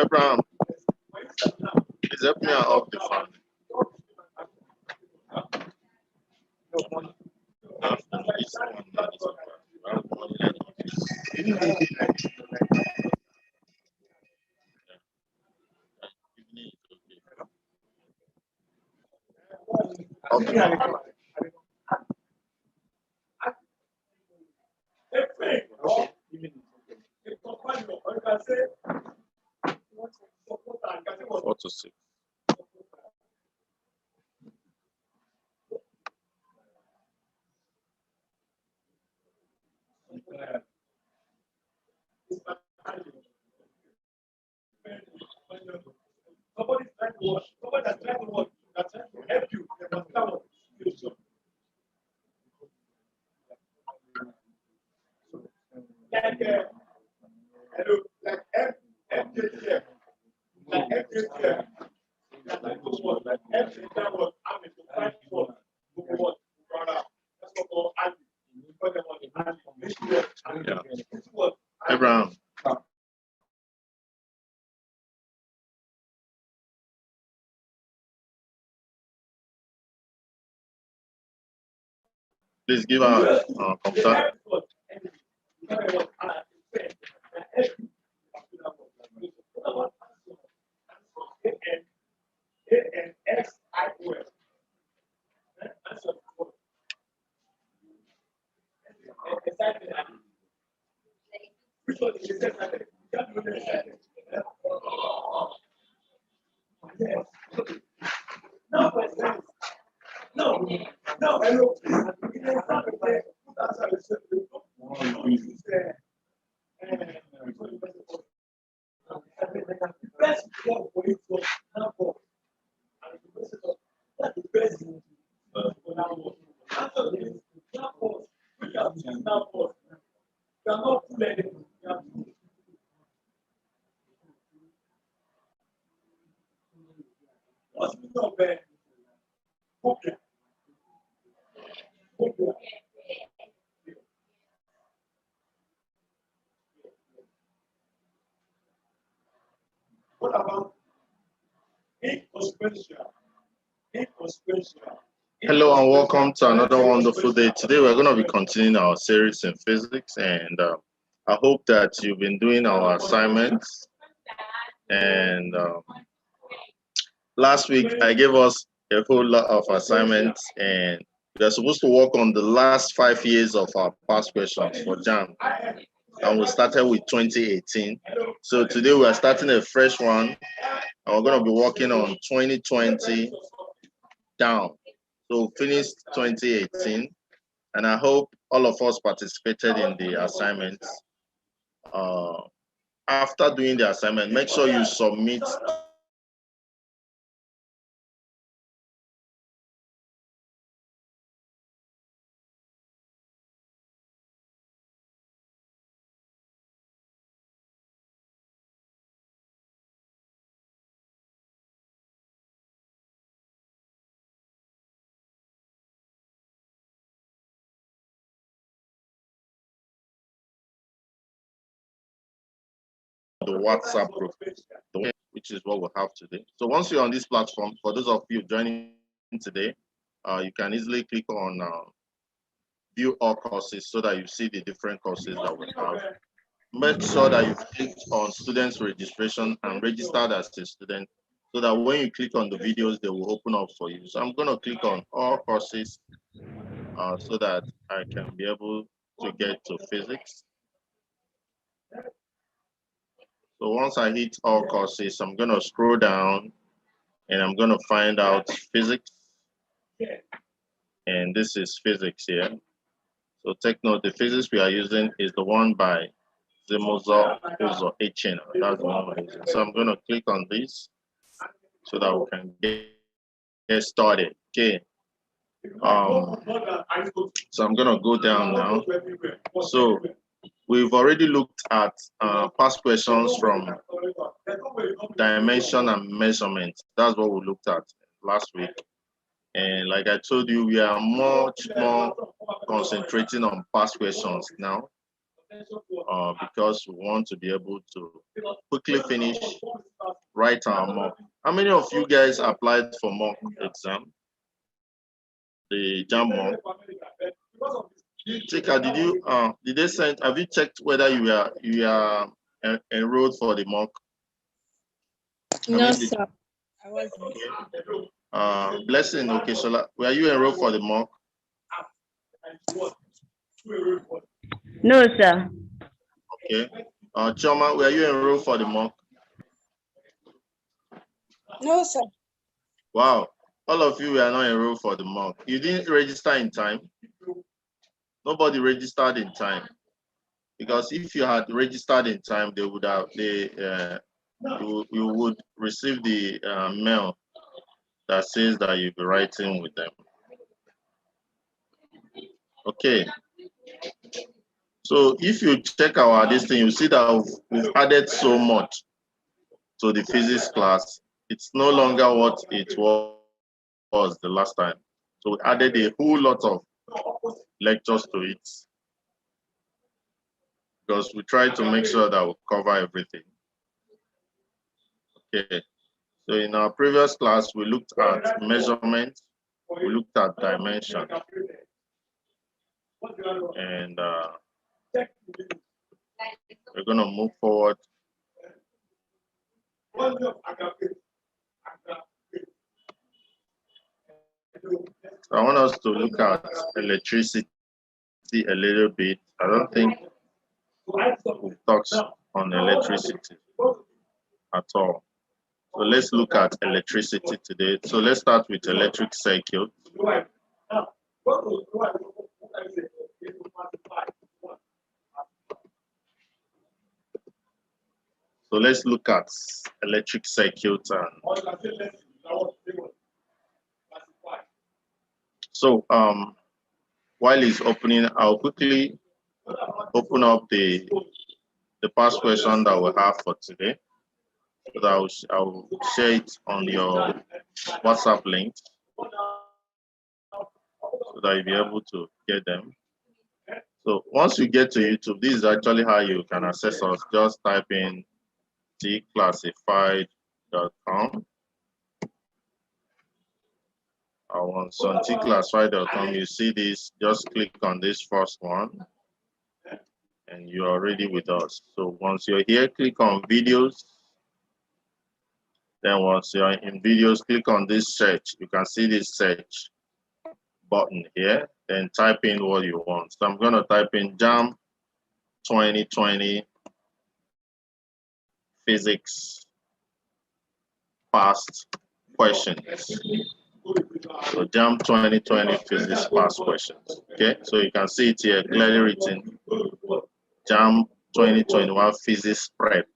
Abraham, please help me out off the phone. Four to six. Somebody's trying to watch. Somebody that's trying to watch. That's trying to help you. They must come on. Like, hello, like FJTF. Like FJTF. Like what? Like FJTF was army to fight for what? That's what called army. Because they want the army. This was Abraham. Please give our computer. No, hello. What about inconsequential? Hello and welcome to another wonderful day. Today we're going to be continuing our series in physics, and I hope that you've been doing our assignments. And last week I gave us a whole lot of assignments, and we are supposed to work on the last 5 years of our past questions for JAMB. And we started with 2018. So today we are starting a fresh one, and we're going to be working on 2020 down. So finished 2018, and I hope all of us participated in the assignments. After doing the assignment, make sure you submit the WhatsApp group, which is what we have today. So once you're on this platform, for those of you joining today, you can easily click on view all courses so that you see the different courses that we have. Make sure that you click on students registration and registered as a student, so that when you click on the videos, they will open up for you. So I'm going to click on all courses so that I can be able to get to physics. So once I hit all courses, I'm going to scroll down and I'm going to find out physics. And this is physics here. So take note, the physics we are using is the one by Zemozo Uzo Echen. That's the one we're using. So I'm going to click on this so that we can get started. Okay. So I'm going to go down now. So we've already looked at past questions from dimension and measurement. That's what we looked at last week. And like I told you, we are much more concentrating on past questions now because we want to be able to quickly finish write our mock. How many of you guys applied for mock exam? The JAMB mock. Chika, did they send? Have you checked whether you are enrolled for the mock? No, sir. I wasn't. Blessing, okay, so were you enrolled for the mock? No, sir. Okay. Choma, were you enrolled for the mock? No, sir. Wow, all of you were not enrolled for the mock. You didn't register in time. Nobody registered in time, because if you had registered in time, they would have you would receive the mail that says that you'll be writing with them. Okay. So if you check our this thing, you see that we've added so much to the physics class. It's no longer what it was the last time. So we added a whole lot of lectures to it, because we try to make sure that we cover everything. Okay. So in our previous class, we looked at measurement, we looked at dimension, and we're going to move forward. So I want us to look at electricity a little bit. I don't think we've touched on electricity at all. So let's look at electricity today. So let's start with electric circuit. So let's look at electric circuit. So while it's opening, I'll quickly open up the past question that we have for today. So that I'll share it on your WhatsApp link, so that you'll be able to get them. So once you get to YouTube, this is actually how you can access us. Just type in Tclassified.com. Once on Tclassified.com, you see this, just click on this first one, and you're already with us. So once you're here, click on videos. Then once you're in videos, click on this search. You can see this search button here, then type in what you want. So I'm going to type in JAMB 2020 physics past questions. So JAMB 2020 physics past questions. Okay, so you can see it here clearly written. JAMB 2021 physics prep.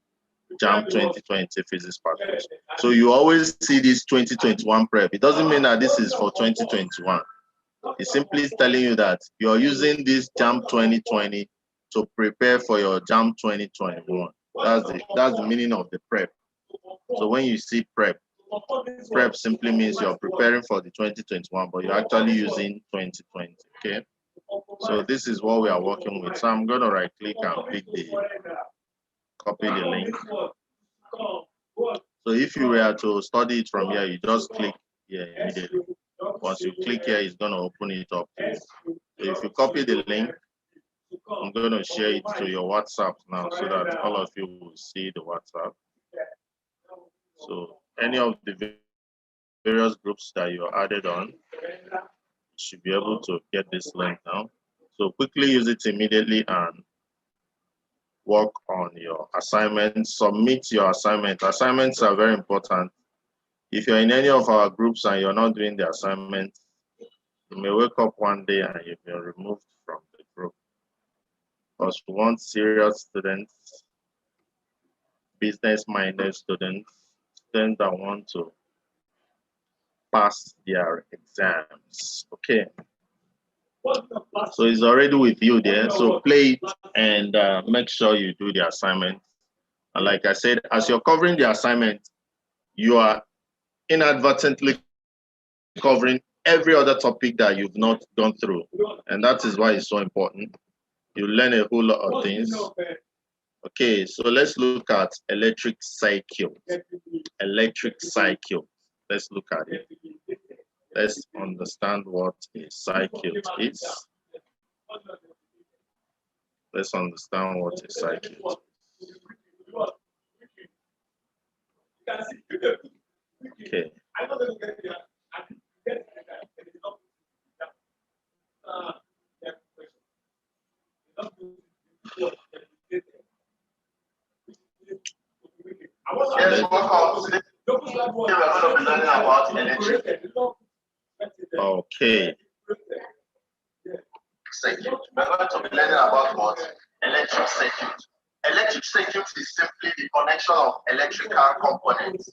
JAMB 2020 physics past questions. So you always see this 2021 prep. It doesn't mean that this is for 2021. It's simply telling you that you're using this JAMB 2020 to prepare for your JAMB 2021. That's the meaning of the prep. So when you see prep simply means you're preparing for the 2021, but you're actually using 2020. Okay. So this is what we are working with. So I'm going to right click and pick copy the link. So if you were to study it from here, you just click here immediately. Once you click here, it's going to open it up. So if you copy the link, I'm going to share it to your WhatsApp now, so that all of you will see the WhatsApp. So any of the various groups that you're added on, you should be able to get this link now. So quickly use it immediately and work on your assignment. Submit your assignment. Assignments are very important. If you're in any of our groups and you're not doing the assignment, you may wake up one day and you've been removed from the group. Because we want serious students, business-minded students that want to pass their exams. Okay. So it's already with you there. So play it and make sure you do the assignment. And like I said, as you're covering the assignment, you are inadvertently covering every other topic that you've not gone through. And that is why it's so important. You learn a whole lot of things. Okay, so let's look at electric cycle. Electric cycle. Let's look at it. Let's understand what a cycle is. Let's understand what a cycle is. Okay. Okay. Circuit. We're going to be learning about what? Electric circuit. Electric circuit is simply the connection of electrical components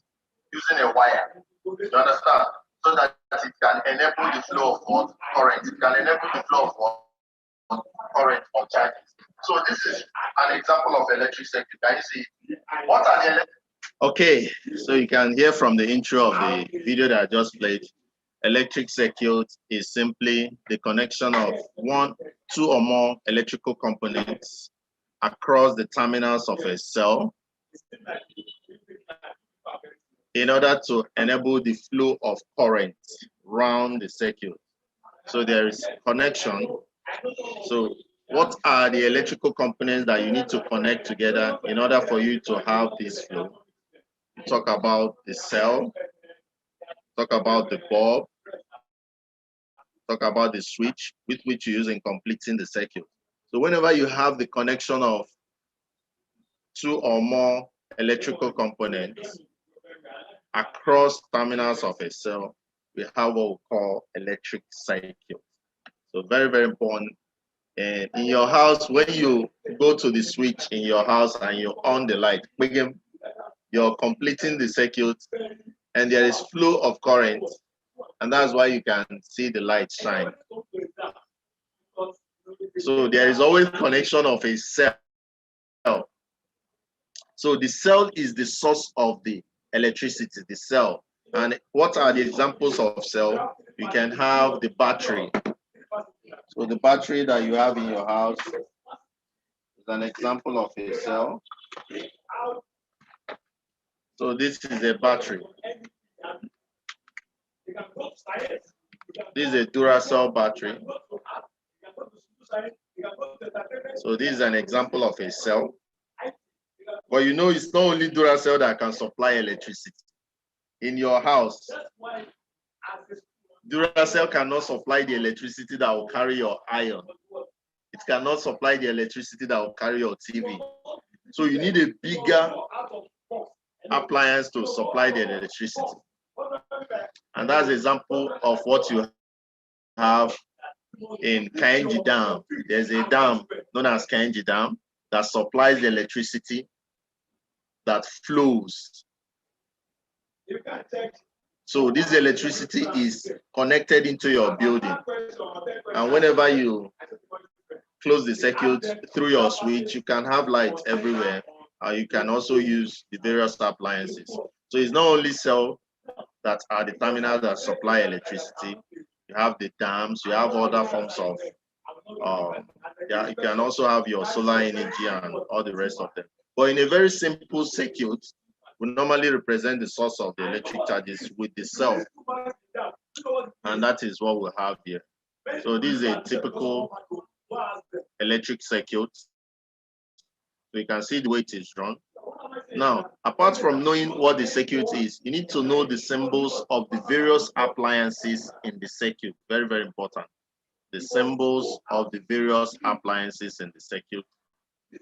using a wire. You understand? So that it can enable the flow of what? Current. It can enable the flow of what? Current or charges. So this is an example of electric circuit. Can you see? What are the electric? Okay, so you can hear from the intro of the video that I just played. Electric circuit is simply the connection of one, two or more electrical components across the terminals of a cell in order to enable the flow of current around the circuit. So there is connection. So what are the electrical components that you need to connect together in order for you to have this flow? We talk about the cell, talk about the bulb, talk about the switch with which you use in completing the circuit. So whenever you have the connection of two or more electrical components across terminals of a cell, we have what we call electric cycle. So very, very important. And in your house, when you go to the switch in your house and you on the light, you're completing the circuit and there is flow of current, and that's why you can see the light shine. So there is always connection of a cell. So the cell is the source of the electricity, the cell. And what are the examples of cell? You can have the battery. So the battery that you have in your house is an example of a cell. So this is a battery. This is a Duracell battery. So this is an example of a cell. But you know, it's not only Duracell that can supply electricity. In your house, Duracell cannot supply the electricity that will carry your iron. It cannot supply the electricity that will carry your TV. So you need a bigger appliance to supply the electricity. And that's an example of what you have in Kainji Dam. There's a dam known as Kainji Dam that supplies the electricity that flows. So this electricity is connected into your building. And whenever you close the circuit through your switch, you can have light everywhere. You can also use the various appliances. So it's not only cell that are the terminals that supply electricity. You have the dams, you have other forms of, yeah, you can also have your solar energy and all the rest of them. But in a very simple circuit, we normally represent the source of the electric charges with the cell. And that is what we have here. So this is a typical electric circuit. So you can see the way it is drawn. Now, apart from knowing what the circuit is, you need to know the symbols of the various appliances in the circuit. Very, very important. The symbols of the various appliances in the circuit.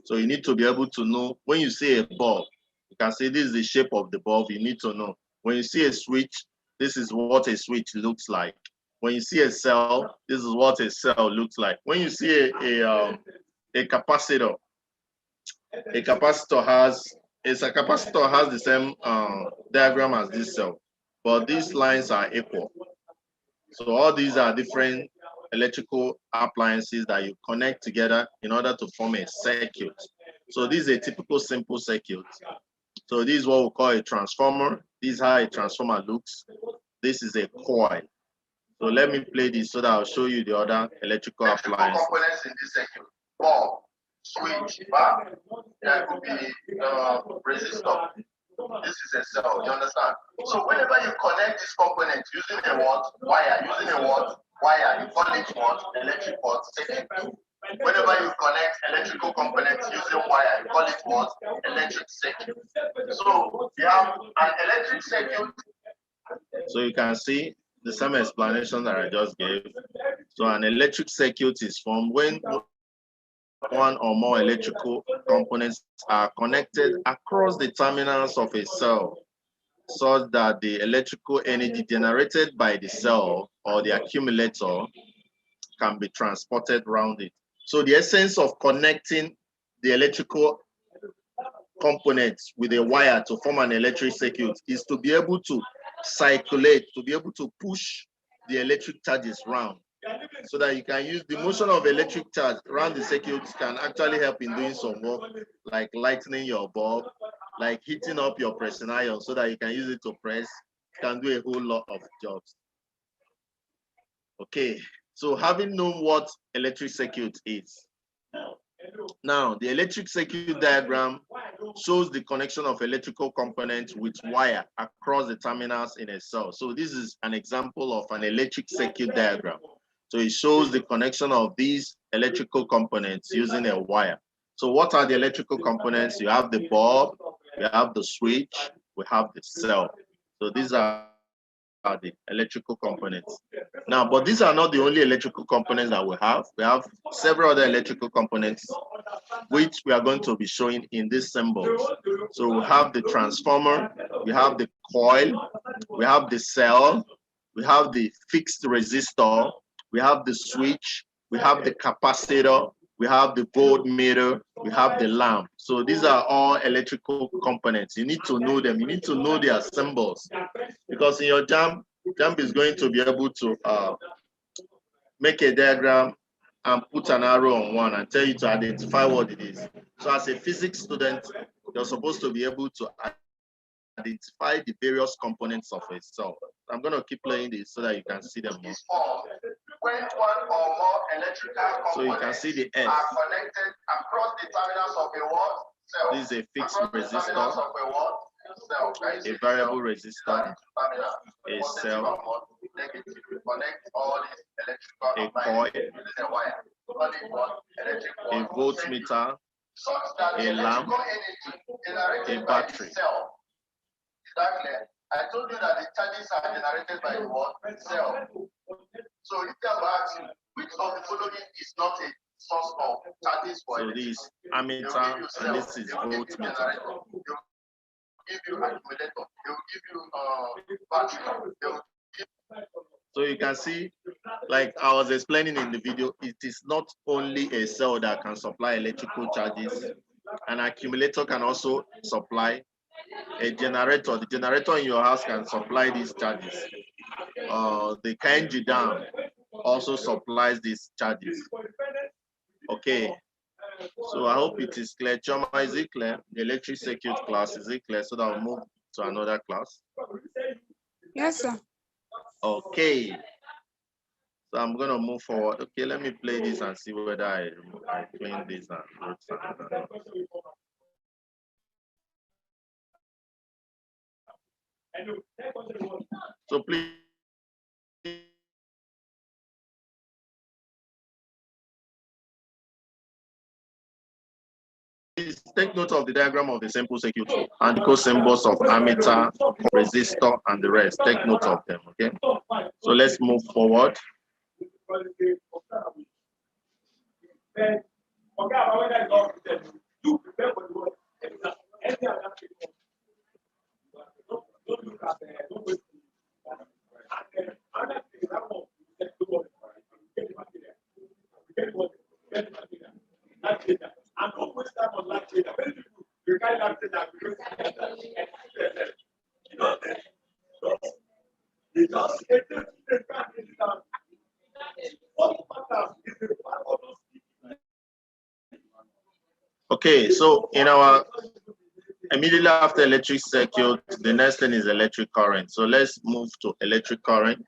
So you need to be able to know when you see a bulb, you can say this is the shape of the bulb. You need to know. When you see a switch, this is what a switch looks like. When you see a cell, this is what a cell looks like. When you see a capacitor, a capacitor has the same diagram as this cell, but these lines are equal. So all these are different electrical appliances that you connect together in order to form a circuit. So this is a typical simple circuit. So this is what we call a transformer. This is how a transformer looks. This is a coil. So let me play this so that I'll show you the other electrical appliances. Components in this circuit: bulb, switch, but there could be resistor. This is a cell, you understand? So whenever you connect this component using a what? Wire, using a what? Wire, you call it what? Electric what? Circuit. Whenever you connect electrical components using wire, you call it what? Electric circuit. So you have an electric circuit. So you can see the same explanation that I just gave. So an electric circuit is formed when one or more electrical components are connected across the terminals of a cell, such that the electrical energy generated by the cell or the accumulator can be transported around it. So the essence of connecting the electrical components with a wire to form an electric circuit is to be able to circulate, to be able to push the electric charges around, so that you can use the motion of electric charge around the circuit can actually help in doing some work, like lightening your bulb, like heating up your pressing iron so that you can use it to press. You can do a whole lot of jobs. Okay, so having known what electric circuit is, now the electric circuit diagram shows the connection of electrical components with wire across the terminals in a cell. So this is an example of an electric circuit diagram. So it shows the connection of these electrical components using a wire. So what are the electrical components? You have the bulb, we have the switch, we have the cell. So these are the electrical components. Now, but these are not the only electrical components that we have. We have several other electrical components, which we are going to be showing in these symbols. So we have the transformer, we have the coil, we have the cell, we have the fixed resistor, we have the switch, we have the capacitor, we have the voltmeter, we have the lamp. So these are all electrical components. You need to know them. You need to know their symbols, because in your JAMB is going to be able to make a diagram and put an arrow on one and tell you to identify what it is. So as a physics student, you're supposed to be able to identify the various components of a cell. I'm going to keep playing this so that you can see them more. When one or more electrical components so you can see the S. are connected across the terminals of a what? Cell. This is a fixed resistor, a variable resistor, a cell, a coil, a voltmeter, a lamp, a battery. I told you that the charges are generated by the what? Cell. So if you ask you, which of the following is not a source of charges for so this ammeter and this is voltmeter. They'll give you accumulator. They'll give you battery. So you can see, like I was explaining in the video, it is not only a cell that can supply electrical charges. An accumulator can also supply. A generator, the generator in your house can supply these charges. The KNG dam also supplies these charges. Okay, so I hope it is clear. Choma, is it clear? The electric circuit class, is it clear? So that I'll move to another class. Yes, sir. Okay, so I'm gonna move forward. Okay, let me play this and see whether I clean this and wrote something. So please take note of the diagram of the simple circuit and the code symbols of ammeter, resistor, and the rest. Take note of them, okay? So let's move forward. Okay, so in our immediately after electric circuit, the next thing is electric current. So let's move to electric current.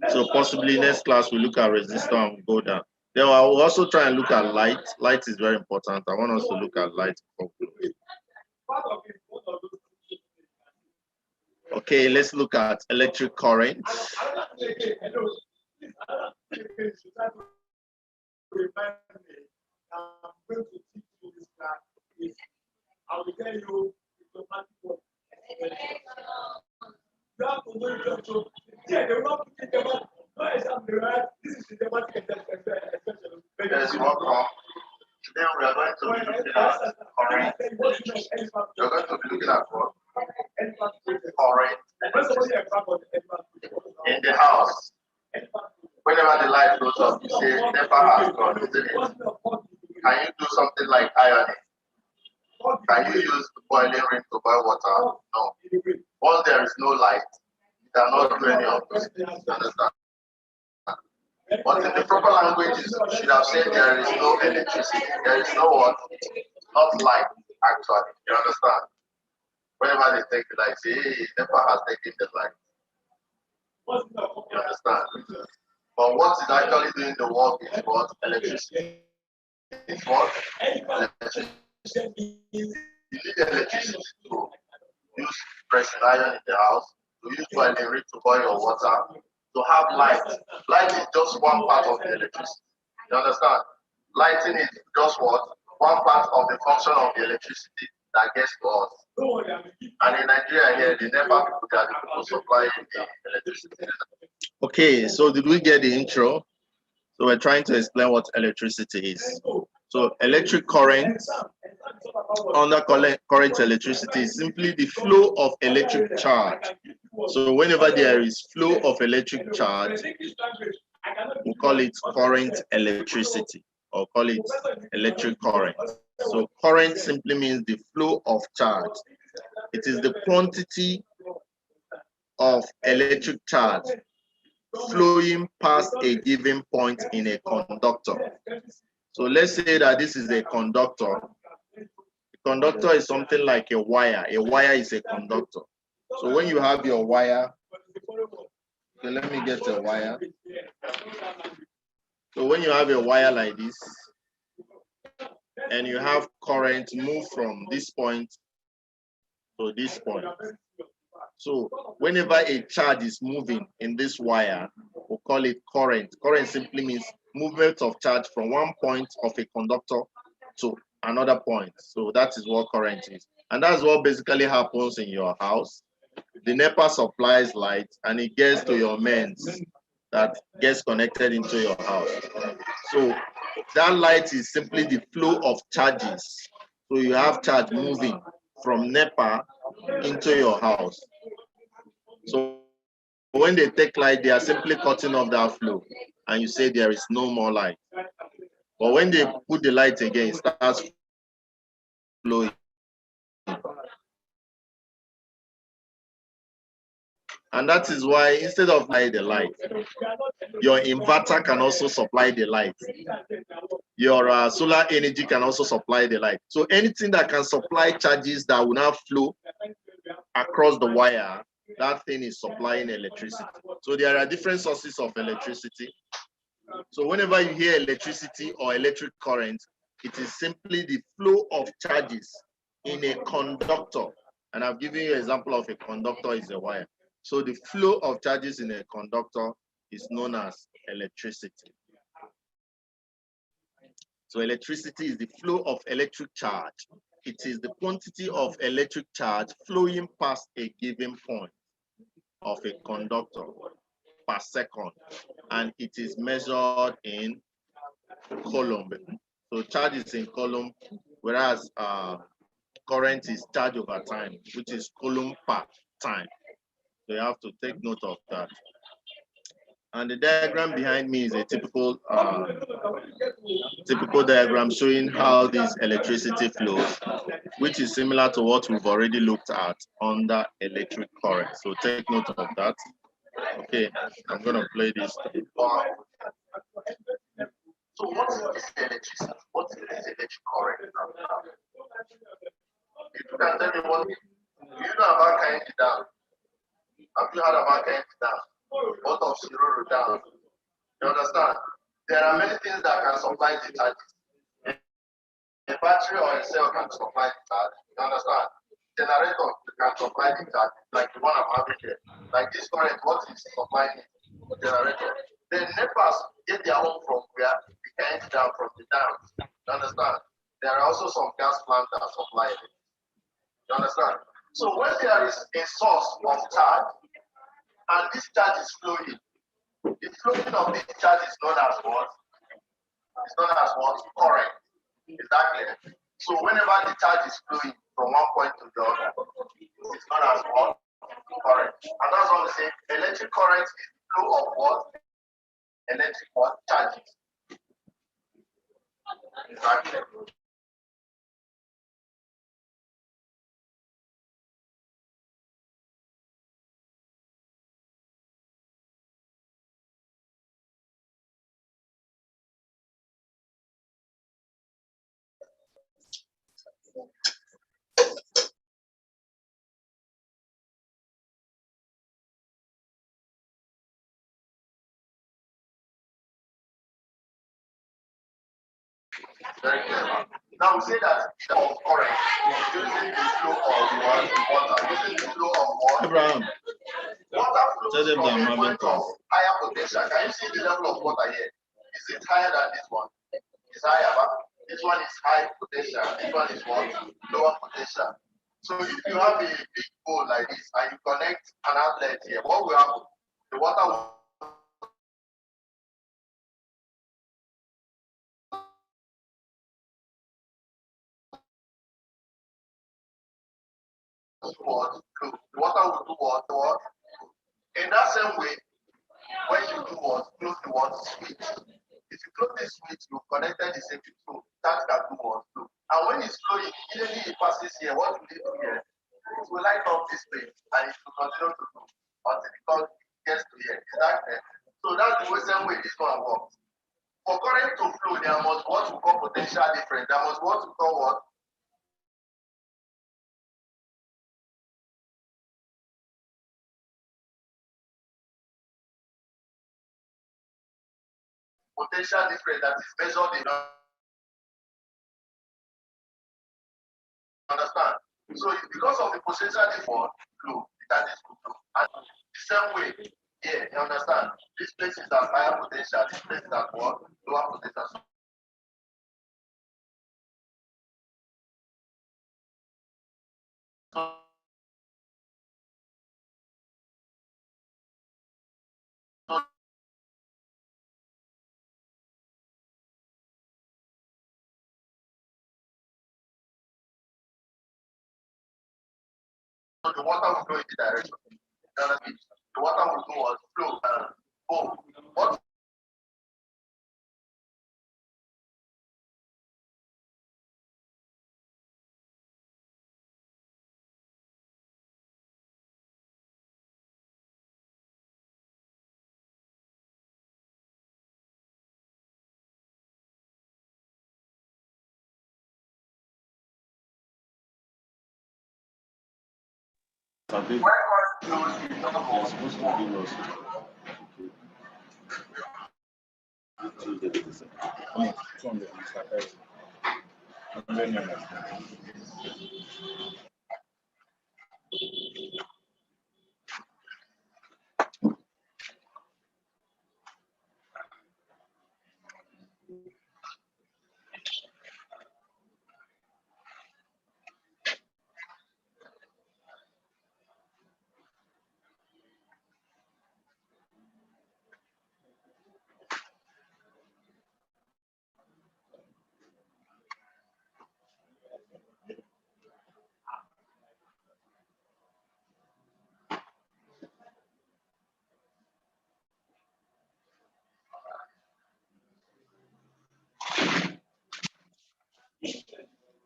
So possibly next class we look at resistor and go down. Then I will also try and look at light. Light is very important. I want us to look at light. Okay, let's look at electric current. I will tell you the automatic. You have to know your yeah, they will not put it together. No example, right? This is the automatic expression. There's one more. Today we are going to be looking at current. You're going to be looking at what? Current in the house. Whenever the light goes up, you say NEPA has gone, isn't it? Can you do something like ironing? Can you use the boiling ring to boil water? No. Once there is no light, you cannot do any of those things. Understand? But in the proper languages, you should have said there is no electricity. There is no what? Not light, actually. You understand? Whenever they take the light, say, hey, NEPA has taken the light. You understand? But what is actually doing the work is what? Electricity. It's what? Electricity. You need electricity to use pressing iron in the house, to use boiling ring to boil your water, to have light. Light is just one part of the electricity. You understand? Lighting is just what? One part of the function of the electricity that gets to us. And in Nigeria here, the NEPA people, they are the people supplying the electricity. Okay, so did we get the intro? So we're trying to explain what electricity is. So electric current, under current electricity is simply the flow of electric charge. So whenever there is flow of electric charge, we call it current electricity, or call it electric current. So current simply means the flow of charge. It is the quantity of electric charge flowing past a given point in a conductor. So let's say that this is a conductor. A conductor is something like a wire. A wire is a conductor. So when you have your wire, okay, let me get a wire. So when you have a wire like this, and you have current move from this point to this point. So whenever a charge is moving in this wire, we'll call it current. Current simply means movement of charge from one point of a conductor to another point. So that is what current is. And that's what basically happens in your house. The NEPA supplies light and it gets to your mains that gets connected into your house. So that light is simply the flow of charges. So you have charge moving from NEPA into your house. So when they take light, they are simply cutting off that flow and you say there is no more light. But when they put the light again, it starts flowing. And that is why instead of light the light, your inverter can also supply the light. Your solar energy can also supply the light. So anything that can supply charges that will not flow across the wire, that thing is supplying electricity. So there are different sources of electricity. So whenever you hear electricity or electric current, it is simply the flow of charges in a conductor. And I've given you an example of a conductor is a wire. So the flow of charges in a conductor is known as electricity. So electricity is the flow of electric charge. It is the quantity of electric charge flowing past a given point of a conductor per second. And it is measured in coulomb. So charge is in coulomb, whereas current is charge over time, which is coulomb per time. So you have to take note of that. And the diagram behind me is a typical diagram showing how this electricity flows, which is similar to what we've already looked at under electric current. So take note of that. Okay, I'm going to play this. So what is this electricity? What is this electric current? If you can tell me what, do you know about counting down? Have you heard about counting down? What of zero down? You understand? there are many things that can supply the charges. A battery or a cell can supply the charge. You understand? Generator can supply the charge, like the one I'm having here. Like this current, what is supplying it? The generator. Then NEPAs get their own from where? The ends down from the dams. You understand? There are also some gas plants that supply it. You understand? So when there is a source of charge, and this charge is flowing, the flowing of this charge is known as what? It's known as what? Current. Is that clear? So whenever the charge is flowing from one point to the other, it's known as what? Current. And that's what we say. Electric current is the flow of what? Electric what? Charges. Is that clear? Very clear. Now we say that the of current using the flow of water, using the flow of water. Abraham, Water flows them from that a point of higher potential. Can you see the level of water here? Is it higher than this one? It's higher, but this one is high potential. This one is what? Lower potential. So if you have a big bowl like this and you connect an outlet here, what will happen? The water will what? The water will do what? What? In that same way, when you do what? Close the water switch. If you close this switch, you connected the safety flow. That can do what? Flow. And when it's flowing, immediately it passes here. What will it do here? It will light up this place and it will continue to do until it gets to here. Is that clear? So that's the same way this one works. For current to flow, there must what we call potential difference. There must what we call what? Potential difference that is measured in. Understand? So it's because of the potential difference flow, that is flow. And the same way, yeah, you understand? This place is at higher potential, this place is at what? Lower potential. So the water will flow in the direction. The water will go on flow and go. What when current flows in normal supposed to be lost.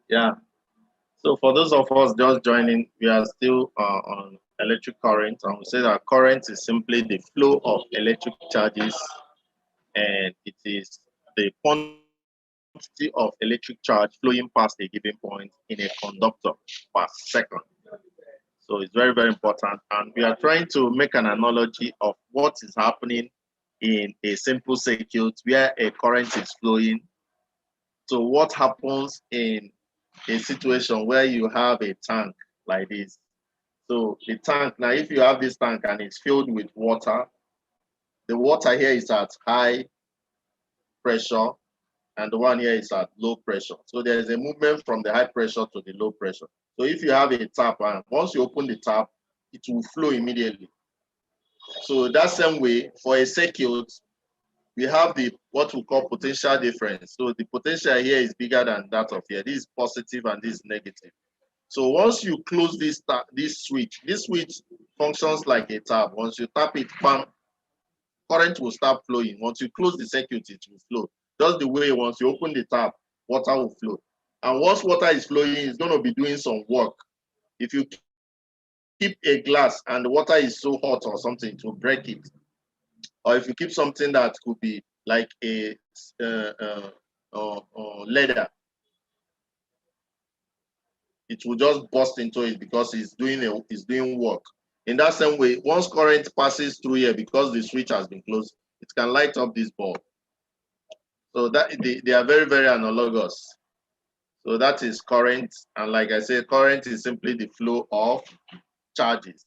Yeah. So for those of us just joining, we are still on electric current, and we say that current is simply the flow of electric charges, and it is the quantity of electric charge flowing past a given point in a conductor per second. So it's very, very important. And we are trying to make an analogy of what is happening in a simple circuit where a current is flowing. So what happens in a situation where you have a tank like this? So the tank, now if you have this tank and it's filled with water, the water here is at high pressure and the one here is at low pressure. So there's a movement from the high pressure to the low pressure. So if you have a tap and once you open the tap, it will flow immediately. So that same way for a circuit, we have the what we call potential difference. So the potential here is bigger than that of here. This is positive and this is negative. So once you close this switch functions like a tap. Once you tap it, bam, current will start flowing. Once you close the circuit, it will flow. Just the way once you open the tap, water will flow. And once water is flowing, it's going to be doing some work. If you keep a glass and the water is so hot or something, to break it. Or if you keep something that could be like a leather, it will just burst into it because it's doing work. In that same way, once current passes through here, because the switch has been closed, it can light up this bulb. So that they are very, very analogous. So that is current, and like I said, current is simply the flow of charges.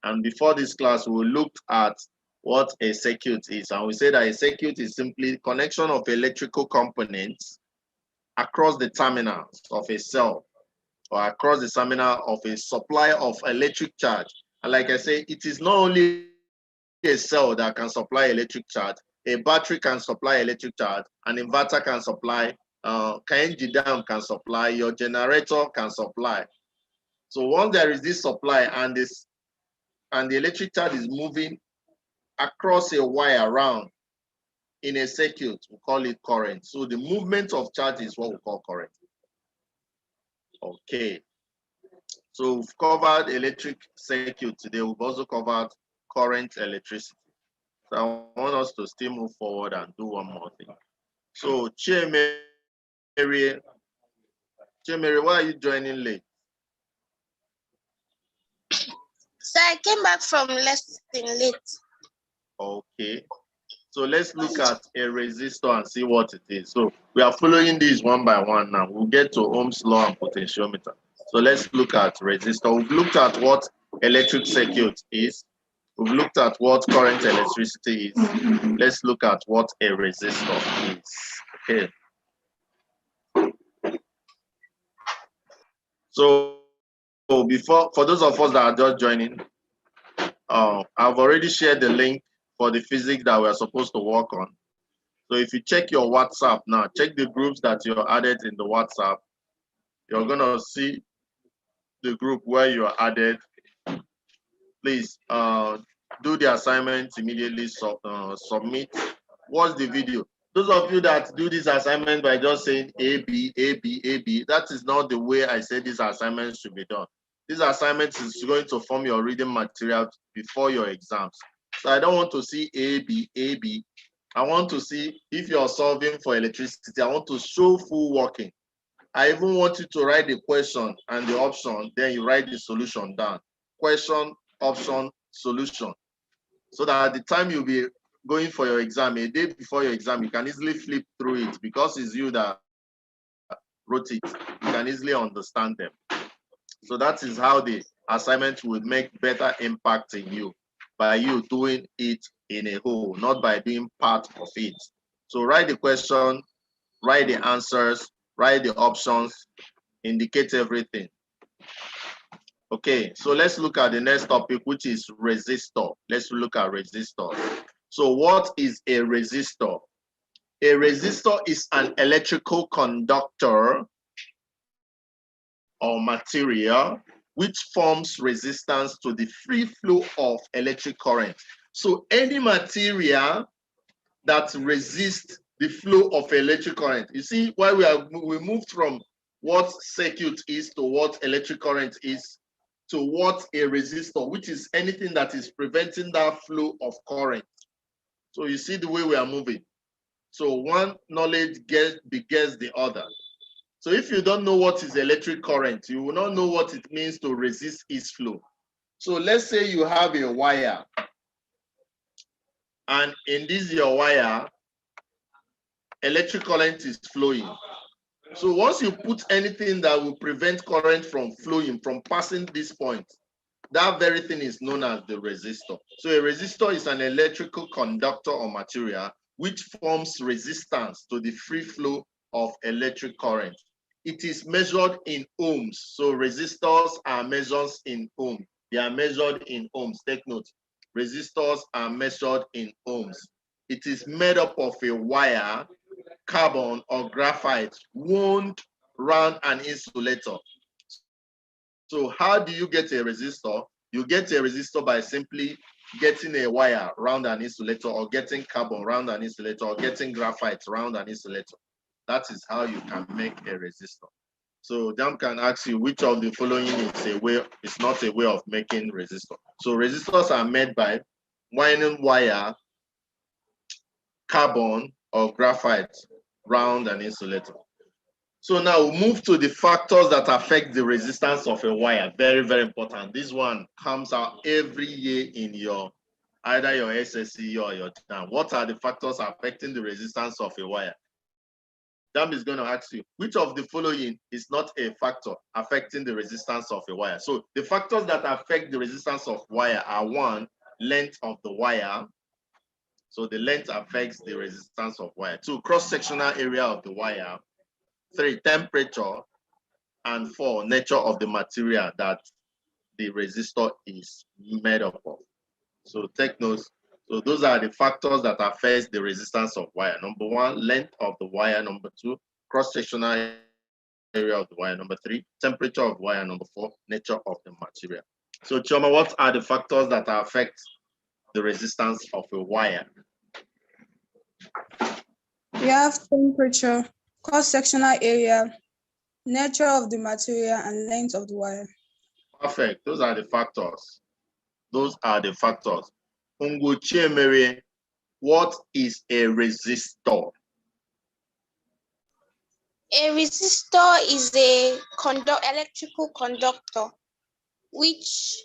And before this class, we looked at what a circuit is, and we said that a circuit is simply the connection of electrical components across the terminals of a cell or across the terminal of a supply of electric charge. And like I say, it is not only a cell that can supply electric charge, a battery can supply electric charge, an inverter can supply, KNG can supply, your generator can supply. So once there is this supply and the electric charge is moving across a wire around in a circuit, we call it current. So the movement of charge is what we call current. Okay. So we've covered electric circuit today. We've also covered current electricity. So I want us to still move forward and do one more thing. So Chemere, why are you joining late? So I came back from lesson late. Okay. So let's look at a resistor and see what it is. So we are following these one by one now. We'll get to Ohm's law and potentiometer. So let's look at resistor. We've looked at what electric circuit is. We've looked at what current electricity is. Let's look at what a resistor is. Okay. So for those of us that are just joining, I've already shared the link for the physics that we're supposed to work on. So if you check your WhatsApp now, check the groups that you're added in the WhatsApp, you're gonna see the group where you're added. Please do the assignment immediately, submit, watch the video. Those of you that do this assignment by just saying A, B, A, B, A, B, that is not the way I say these assignments should be done. This assignment is going to form your reading material before your exams. So I don't want to see A, B, A, B. I want to see if you're solving for electricity, I want to show full working. I even want you to write the question and the option, then you write the solution down. Question, option, solution. So that at the time you'll be going for your exam, a day before your exam, you can easily flip through it because it's you that wrote it. You can easily understand them. So that is how the assignment will make better impact in you, by you doing it in a whole, not by being part of it. So write the question, write the answers, write the options, indicate everything. Okay, so let's look at the next topic, which is resistor. Let's look at resistor. So what is a resistor? A resistor is an electrical conductor or material which forms resistance to the free flow of electric current. So any material that resists the flow of electric current. You see why we moved from what circuit is to what electric current is to what a resistor, which is anything that is preventing that flow of current. So you see the way we are moving. So one knowledge begets the other. So if you don't know what is electric current, you will not know what it means to resist its flow. So let's say you have a wire. And in this your wire, electric current is flowing. So once you put anything that will prevent current from flowing, from passing this point, that very thing is known as the resistor. So a resistor is an electrical conductor or material which forms resistance to the free flow of electric current. It is measured in ohms. So resistors are measured in ohms. They are measured in ohms. Take note. Resistors are measured in ohms. It is made up of a wire, carbon or graphite wound round an insulator. So how do you get a resistor? You get a resistor by simply getting a wire around an insulator, or getting carbon around an insulator, or getting graphite around an insulator. That is how you can make a resistor. So JAMB can ask you which of the following is not a way of making resistor. So resistors are made by winding wire, carbon or graphite round an insulator. So now we'll move to the factors that affect the resistance of a wire. Very, very important. This one comes out every year in your either your SSC or your JAMB. What are the factors affecting the resistance of a wire? JAMB is going to ask you, which of the following is not a factor affecting the resistance of a wire? So the factors that affect the resistance of wire are: one, length of the wire. So the length affects the resistance of wire. Two, cross-sectional area of the wire. Three, temperature. And four, nature of the material that the resistor is made up of. So take notes. So those are the factors that affect the resistance of wire. Number one, length of the wire. Number two, cross-sectional area of the wire. Number three, temperature of wire. Number four, nature of the material. So Chioma, what are the factors that affect the resistance of a wire? We have temperature, cross-sectional area, nature of the material, and length of the wire. Perfect. Those are the factors. Those are the factors. Unguchiemere, what is a resistor? A resistor is a electrical conductor which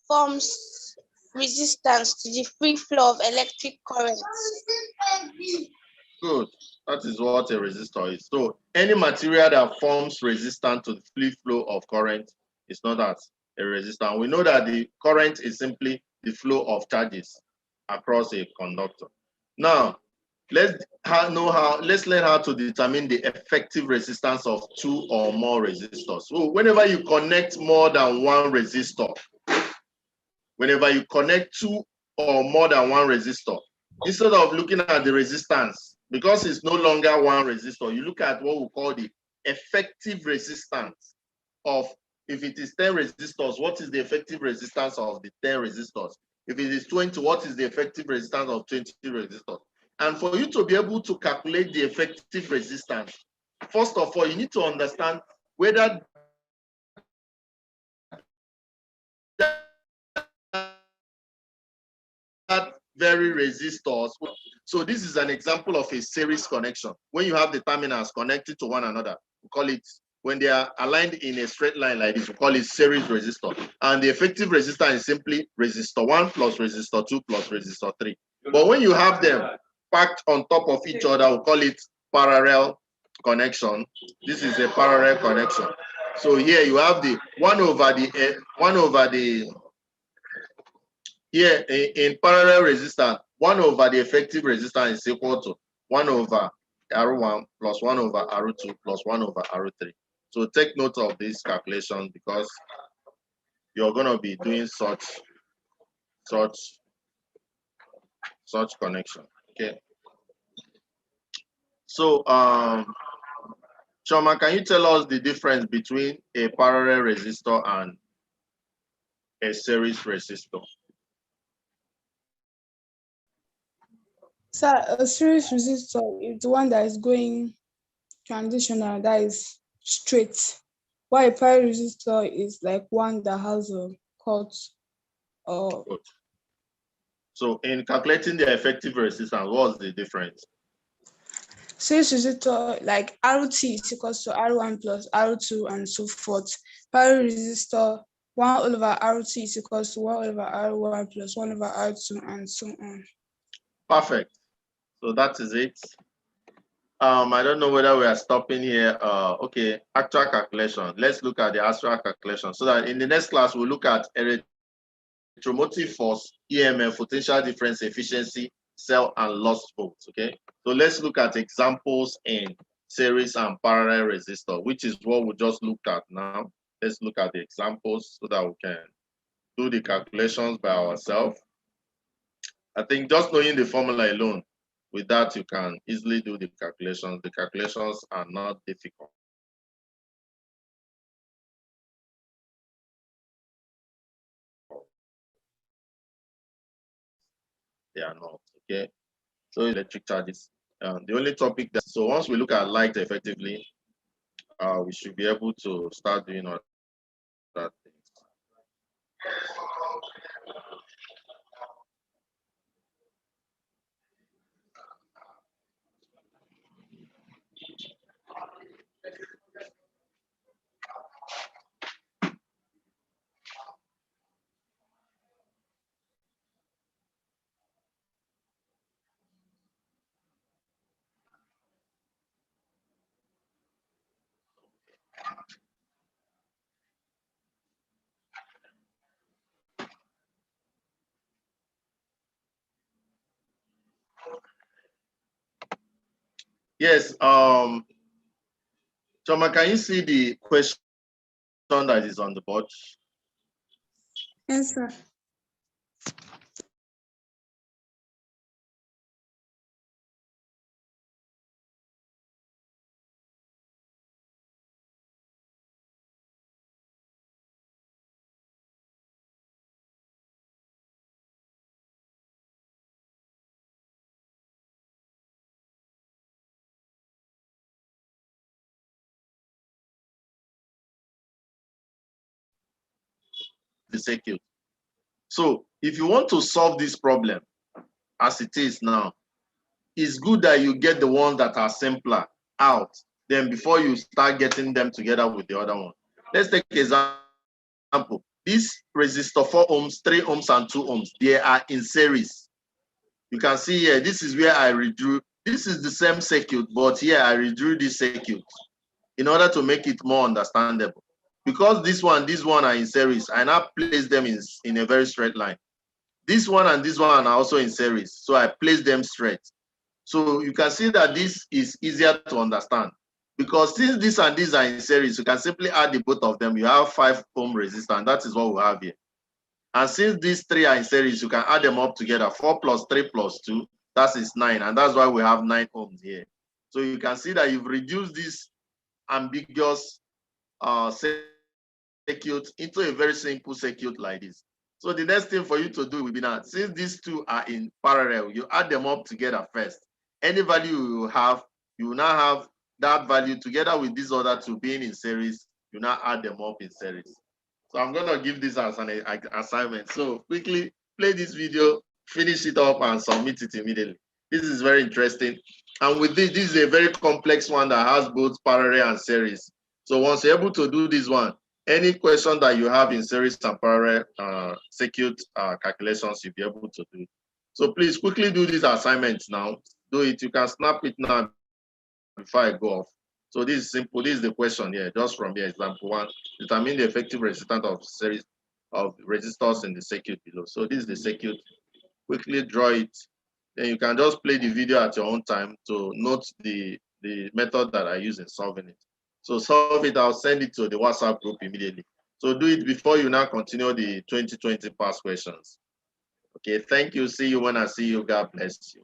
forms resistance to the free flow of electric current. Good. That is what a resistor is. So any material that forms resistance to the free flow of current is known as a resistor. And we know that the current is simply the flow of charges across a conductor. Now, let's learn how to determine the effective resistance of two or more resistors. So whenever you connect more than one resistor, whenever you connect two or more than one resistor, instead of looking at the resistance, because it's no longer one resistor, you look at what we call the effective resistance of, if it is 10 resistors, what is the effective resistance of the 10 resistors? If it is 20, what is the effective resistance of 20 resistors? And for you to be able to calculate the effective resistance, first of all, you need to understand whether that very resistors. So this is an example of a series connection. When you have the terminals connected to one another, we call it, when they are aligned in a straight line like this, we call it series resistor. And the effective resistance is simply resistor 1 plus resistor 2 plus resistor 3. But when you have them packed on top of each other, we call it parallel connection. This is a parallel connection. So here you have the 1 over the here in parallel resistance, 1 over the effective resistance is equal to 1 over R1 plus 1 over R2 plus 1 over R3. So take note of this calculation because you're going to be doing such connection. Okay. So Choma, can you tell us the difference between a parallel resistor and a series resistor? So a series resistor is the one that is going transitional, that is straight. While a parallel resistor is like one that has a cut or. So in calculating the effective resistance, what's the difference? Series resistor, like RT is equals to R1 plus R2 and so forth. Parallel resistor, 1 over RT is equals to 1 over R1 plus 1 over R2 and so on. Perfect. So that is it. I don't know whether we are stopping here. Okay, actual calculation. Let's look at the actual calculation so that in the next class, we'll look at electromotive force, EMF, potential difference, efficiency, cell, and lost volts. Okay, so let's look at examples in series and parallel resistor, which is what we just looked at now. Let's look at the examples so that we can do the calculations by ourselves. I think just knowing the formula alone, with that, you can easily do the calculations. The calculations are not difficult. They are not, okay? So electric charges. The only topic that, so once we look at light effectively, we should be able to start doing all that things. Yes, Choma, can you see the question that is on the board? Yes, sir. The circuit. So if you want to solve this problem as it is now, it's good that you get the ones that are simpler out, then before you start getting them together with the other one. Let's take example. This resistor 4 ohms, 3 ohms, and 2 ohms, they are in series. You can see here, this is where I redrew. This is the same circuit, but here I redrew this circuit in order to make it more understandable. Because this one are in series, I now place them in a very straight line. This one and this one are also in series, so I place them straight. So you can see that this is easier to understand. Because since this and these are in series, you can simply add the both of them. You have 5 ohm resistance, and that is what we have here. And since these 3 are in series, you can add them up together. 4 plus 3 plus 2, that is 9. And that's why we have 9 ohms here. So you can see that you've reduced this ambiguous circuit into a very simple circuit like this. So the next thing for you to do will be now, since these two are in parallel, you add them up together first. Any value you have, you will now have that value together with these other two being in series. You now add them up in series. So I'm going to give this as an assignment. So quickly play this video, finish it up, and submit it immediately. This is very interesting. And with this is a very complex one that has both parallel and series. So once you're able to do this one, any question that you have in series and parallel circuit calculations, you'll be able to do. So please quickly do these assignments now. Do it. You can snap it now before I go off. So this is simple. This is the question here, just from here. Example 1. Determine the effective resistance of series of resistors in the circuit below. So this is the circuit. Quickly draw it. Then you can just play the video at your own time to note the method that I use in solving it. So solve it, I'll send it to the WhatsApp group immediately. So do it before you now continue the 2020 past questions. Okay, thank you. See you when I see you. God bless you.